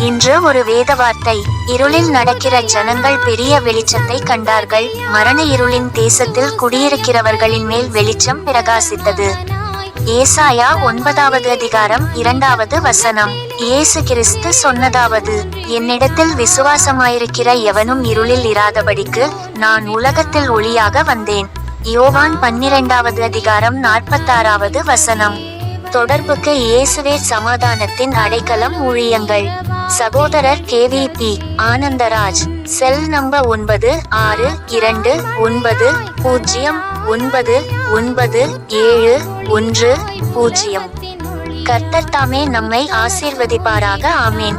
இன்று ஒரு வேத வார்த்தை. இருளில் நடக்கிற ஜனங்கள் பெரிய வெளிச்சத்தை கண்டார்கள். மரண இருளின் தேசத்தில் குடியிருக்கிறவர்களின் மேல் வெளிச்சம் பிரகாசித்தது. ஏசாயா 9வது அதிகாரம் 2வது வசனம். இயேசு கிறிஸ்து சொன்னதாவது: என்னிடத்தில் விசுவாசமாயிருக்கிற எவனும் இருளில் இராதபடிக்கு நான் உலகத்தில் ஒளியாக வந்தேன். யோவான் 12வது அதிகாரம் 46வது வசனம். தொடர்புக்கு இயேசுவே சமாதானத்தின் அடைக்கலம். ஊழியங்கள். சகோதரர் KVP ஆனந்தராஜ். Cell number 9629909971. கர்த்தர் தாமே நம்மை ஆசீர்வதிப்பாராக. ஆமேன்.